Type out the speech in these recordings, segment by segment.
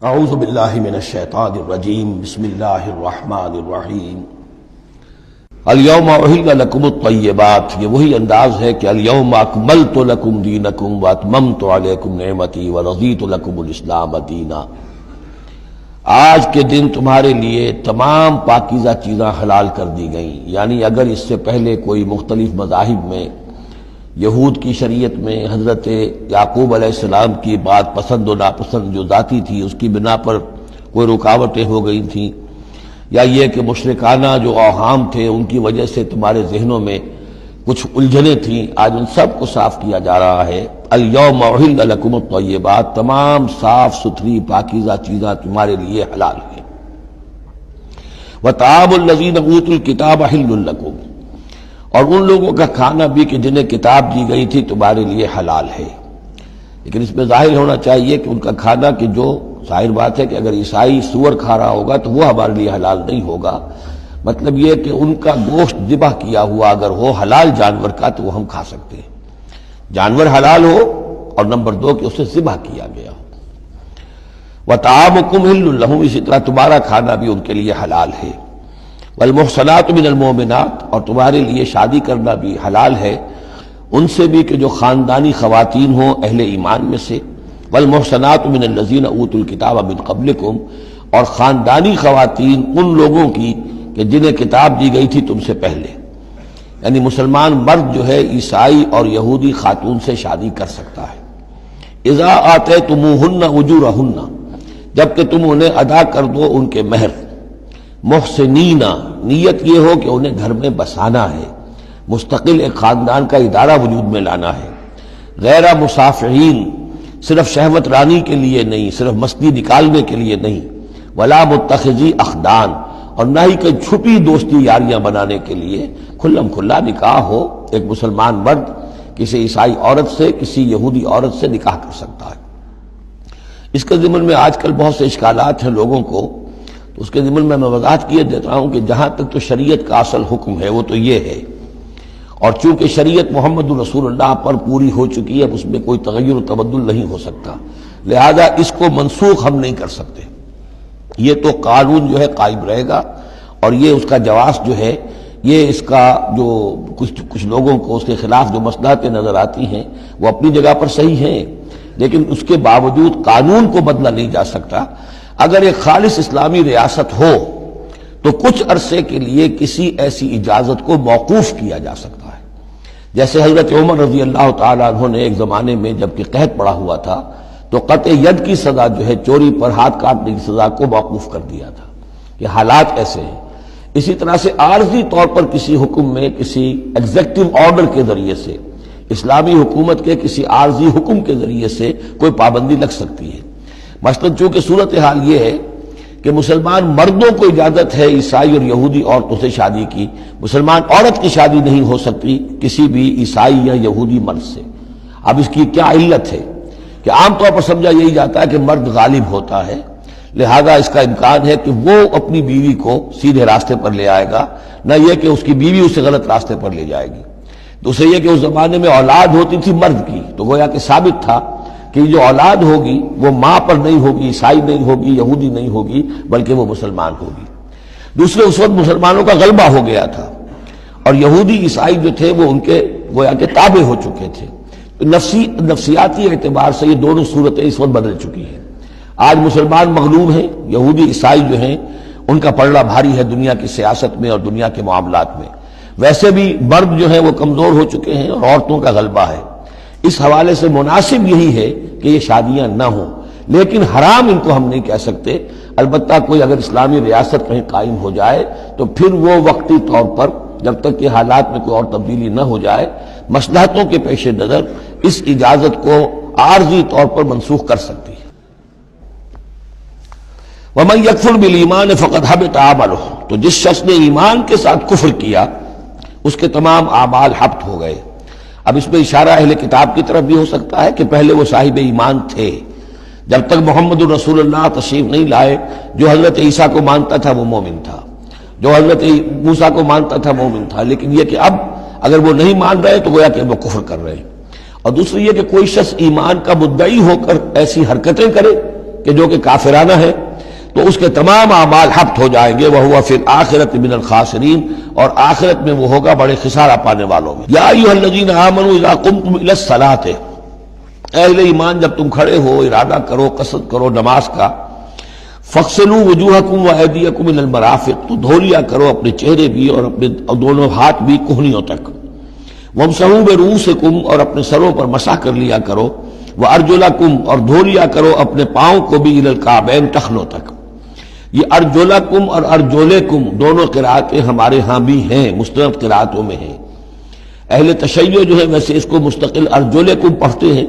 اعوذ باللہ من الشیطان الرجیم بسم اللہ الرحمن الرحیم الیوم احل لکم الطیبات، یہ وہی انداز ہے کہ الیوم اکملت لکم دینکم واتممت علیکم نعمتی ورضیت لکم الاسلام دینا۔ آج کے دن تمہارے لیے تمام پاکیزہ چیزاں حلال کر دی گئیں، یعنی اگر اس سے پہلے کوئی مختلف مذاہب میں، یہود کی شریعت میں حضرت یعقوب علیہ السلام کی بات پسند و ناپسند جو ذاتی تھی اس کی بنا پر کوئی رکاوٹیں ہو گئی تھیں، یا یہ کہ مشرکانہ جو اوہام تھے ان کی وجہ سے تمہارے ذہنوں میں کچھ الجھنیں تھیں، آج ان سب کو صاف کیا جا رہا ہے۔ الیوم احل لکم الطیبات، تمام صاف ستھری پاکیزہ چیزاں تمہارے لیے حلال ہیں۔ وطعام الذین اوتوا الکتاب حل لکم، اور ان لوگوں کا کھانا بھی کہ جنہیں کتاب دی گئی تھی تمہارے لیے حلال ہے۔ لیکن اس میں ظاہر ہونا چاہیے کہ ان کا کھانا کہ جو ظاہر بات ہے کہ اگر عیسائی سور کھا رہا ہوگا تو وہ ہمارے لیے حلال نہیں ہوگا، مطلب یہ کہ ان کا گوشت ذبح کیا ہوا اگر ہو حلال جانور کا تو وہ ہم کھا سکتے ہیں، جانور حلال ہو، اور نمبر دو کہ اسے ذبح کیا گیا ہو۔ وطعامکم حل لہم، اسی طرح تمہارا کھانا بھی ان کے لیے حلال ہے۔ والمحصنات من المؤمنات، اور تمہارے لیے شادی کرنا بھی حلال ہے ان سے بھی کہ جو خاندانی خواتین ہوں اہل ایمان میں سے۔ والمحصنات من الذین اوتوا الکتاب من قبلکم، اور خاندانی خواتین ان لوگوں کی کہ جنہیں کتاب دی گئی تھی تم سے پہلے، یعنی مسلمان مرد جو ہے عیسائی اور یہودی خاتون سے شادی کر سکتا ہے۔ اذا آتیتموہن اجورہن، جبکہ تم انہیں ادا کر دو ان کے مہر۔ محسنین، نیت یہ ہو کہ انہیں گھر میں بسانا ہے، مستقل ایک خاندان کا ادارہ وجود میں لانا ہے۔ غیر مسافحین، صرف شہوت رانی کے لیے نہیں، صرف مستی نکالنے کے لیے نہیں۔ ولا متخذی اخدان، اور نہ ہی کہ چھپی دوستی یاریاں بنانے کے لیے، کھلم کھلا نکاح ہو، ایک مسلمان مرد کسی عیسائی عورت سے، کسی یہودی عورت سے نکاح کر سکتا ہے۔ اس کے ضمن میں آج کل بہت سے اشکالات ہیں لوگوں کو، تو اس کے ضمن میں وضاحت کیے دیتا ہوں کہ جہاں تک تو شریعت کا اصل حکم ہے وہ تو یہ ہے، اور چونکہ شریعت محمد رسول اللہ پر پوری ہو چکی ہے، اب اس میں کوئی تغیر و تبدل نہیں ہو سکتا، لہذا اس کو منسوخ ہم نہیں کر سکتے، یہ تو قانون جو ہے قائم رہے گا، اور یہ اس کا جواز جو ہے، یہ اس کا جو کچھ لوگوں کو اس کے خلاف جو مصلحتیں نظر آتی ہیں وہ اپنی جگہ پر صحیح ہیں، لیکن اس کے باوجود قانون کو بدلا نہیں جا سکتا۔ اگر ایک خالص اسلامی ریاست ہو تو کچھ عرصے کے لیے کسی ایسی اجازت کو موقوف کیا جا سکتا ہے، جیسے حضرت عمر رضی اللہ تعالیٰ عنہ نے ایک زمانے میں جبکہ قحط پڑا ہوا تھا تو قطع ید کی سزا جو ہے، چوری پر ہاتھ کاٹنے کی سزا کو موقوف کر دیا تھا۔ یہ حالات ایسے ہیں۔ اسی طرح سے عارضی طور پر کسی حکم میں، کسی ایگزیکٹو آرڈر کے ذریعے سے، اسلامی حکومت کے کسی عارضی حکم کے ذریعے سے کوئی پابندی لگ سکتی ہے۔ مثلا چونکہ صورتحال یہ ہے کہ مسلمان مردوں کو اجازت ہے عیسائی اور یہودی عورتوں سے شادی کی، مسلمان عورت کی شادی نہیں ہو سکتی کسی بھی عیسائی یا یہودی مرد سے۔ اب اس کی کیا علت ہے کہ عام طور پر سمجھا یہی جاتا ہے کہ مرد غالب ہوتا ہے، لہذا اس کا امکان ہے کہ وہ اپنی بیوی کو سیدھے راستے پر لے آئے گا، نہ یہ کہ اس کی بیوی اسے غلط راستے پر لے جائے گی۔ دوسرے یہ کہ اس زمانے میں اولاد ہوتی تھی مرد کی، تو گویا کہ ثابت تھا کہ جو اولاد ہوگی وہ ماں پر نہیں ہوگی، عیسائی نہیں ہوگی، یہودی نہیں ہوگی، بلکہ وہ مسلمان ہوگی۔ دوسرے اس وقت مسلمانوں کا غلبہ ہو گیا تھا، اور یہودی عیسائی جو تھے وہ ان کے گویا کہ تابع ہو چکے تھے۔ نفسیاتی اعتبار سے یہ دونوں صورتیں اس وقت بدل چکی ہیں۔ آج مسلمان مغلوب ہیں، یہودی عیسائی جو ہیں ان کا پلڑا بھاری ہے دنیا کی سیاست میں اور دنیا کے معاملات میں۔ ویسے بھی مرد جو ہیں وہ کمزور ہو چکے ہیں اور عورتوں کا غلبہ ہے۔ اس حوالے سے مناسب یہی ہے کہ یہ شادیاں نہ ہوں، لیکن حرام ان کو ہم نہیں کہہ سکتے۔ البتہ کوئی اگر اسلامی ریاست کہیں قائم ہو جائے تو پھر وہ وقتی طور پر، جب تک کہ حالات میں کوئی اور تبدیلی نہ ہو جائے، مصلحتوں کے پیش نظر اس اجازت کو عارضی طور پر منسوخ کر سکتی ہے۔ وَمَن يَكْفُرْ بِالْإِيمَانِ فَقَدْ حَبِطَ عَمَلُهُ، تو جس شخص نے ایمان کے ساتھ کفر کیا اس کے تمام اعمال حبط ہو گئے۔ اب اس میں اشارہ اہل کتاب کی طرف بھی ہو سکتا ہے کہ پہلے وہ صاحب ایمان تھے، جب تک محمد الرسول اللہ تشریف نہیں لائے، جو حضرت عیسیٰ کو مانتا تھا وہ مومن تھا، جو حضرت موسیٰ کو مانتا تھا مومن تھا، لیکن یہ کہ اب اگر وہ نہیں مان رہے تو گویا کہ وہ کفر کر رہے ہیں۔ اور دوسری یہ کہ کوئی شخص ایمان کا مدعی ہو کر ایسی حرکتیں کرے کہ جو کہ کافرانہ ہے، تو اس کے تمام اعمال حبط ہو جائیں گے، وَهُوَ فِي الْآخِرَةِ مِنَ الْخَاسِرِينَ، اور آخرت میں وہ ہوگا بڑے خسارہ پانے والوں میں۔ یا ایھا الذین آمنوا اذا قمتم الی الصلاۃ، اے اہل ایمان جب تم کھڑے ہو، ارادہ کرو، قصد کرو نماز کا، فاغسلوا وجوہکم وایدیکم الی المرافق، تو دھو لیا کرو اپنے چہرے بھی اور اپنے دونوں ہاتھ بھی کہنیوں تک، وامسحوا برؤوسکم، اور اپنے سروں پر مسح کر لیا کرو، وارجلکم، اور دھو لیا کرو اپنے پاؤں کو بھی الی الکعبین، ٹخنوں تک۔ یہ ارجلکم اور ارجلکم دونوں قرأتیں ہمارے ہاں بھی ہیں، مستند قرأتوں میں ہیں۔ اہل تشیع جو ہے ویسے اس کو مستقل ارجلکم پڑھتے ہیں،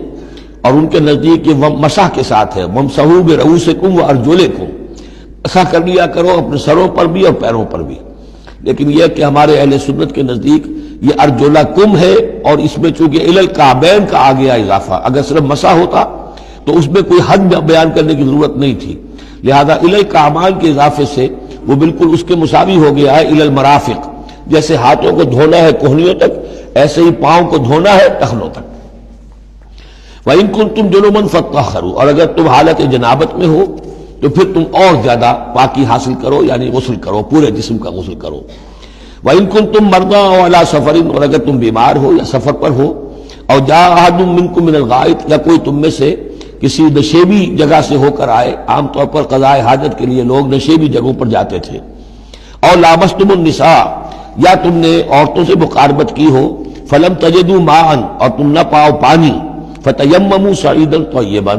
اور ان کے نزدیک یہ مسح کے ساتھ ہے، وامسحوا برؤوسکم وارجلکم، مسح کر لیا کرو اپنے سروں پر بھی اور پیروں پر بھی۔ لیکن یہ کہ ہمارے اہل سنت کے نزدیک یہ ارجلکم ہے، اور اس میں چونکہ الی الکعبین کا آ گیا اضافہ، اگر صرف مسح ہوتا تو اس میں کوئی حد بیان کرنے کی ضرورت نہیں تھی، لہذا الی الکعبین کے اضافے سے وہ بالکل اس کے مساوی ہو گیا ہے الی المرافق، جیسے ہاتھوں کو دھونا ہے کہنیوں تک، ایسے ہی پاؤں کو دھونا ہے ٹخنوں تک۔ وَإِن كُنتُمْ جُنُبًا فَاطَّهَّرُوا، اور اگر تم حالت جنابت میں ہو تو پھر تم اور زیادہ پاکی حاصل کرو، یعنی غسل کرو، پورے جسم کا غسل کرو۔ وَإِن كُنتُمْ مَرْضَىٰ أَوْ عَلَىٰ سَفَرٍ، اور اگر تم بیمار ہو یا سفر پر ہو، اور جاء أَحَدٌ مِّنكُم مِّنَ الْغَائِطِ، یا کوئی تم میں سے کسی نشیبی جگہ سے ہو کر آئے، عام طور پر قضاء حاجت کے لیے لوگ نشیبی جگہوں پر جاتے تھے، اور لامستم النساء، یا تم نے عورتوں سے مقاربت کی ہو، فلم تجدوا ماء، اور تم نہ پاؤ پانی، فتیمموا صعیدا طیبا،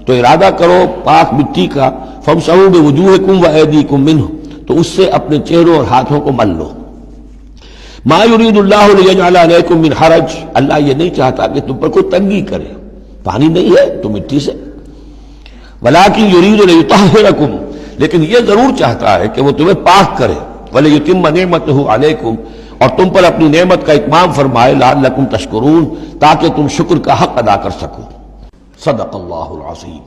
تو ارادہ کرو پاک مٹی کا، فامسحوا بوجوہکم وایدیکم منہ، تو اس سے اپنے چہروں اور ہاتھوں کو مل لو۔ ما یرید اللہ لیجعل علیکم من حرج، اللہ یہ نہیں چاہتا کہ تم پر کوئی تنگی کرے، پانی نہیں ہے تو مٹی سے، ولکن یرید لیطہرکم، لیکن یہ ضرور چاہتا ہے کہ وہ تمہیں پاک کرے، ولیتم نعمتہ علیکم، اور تم پر اپنی نعمت کا اتمام فرمائے، لعلکم تشکرون، تاکہ تم شکر کا حق ادا کر سکو۔ صدق اللہ العظیم۔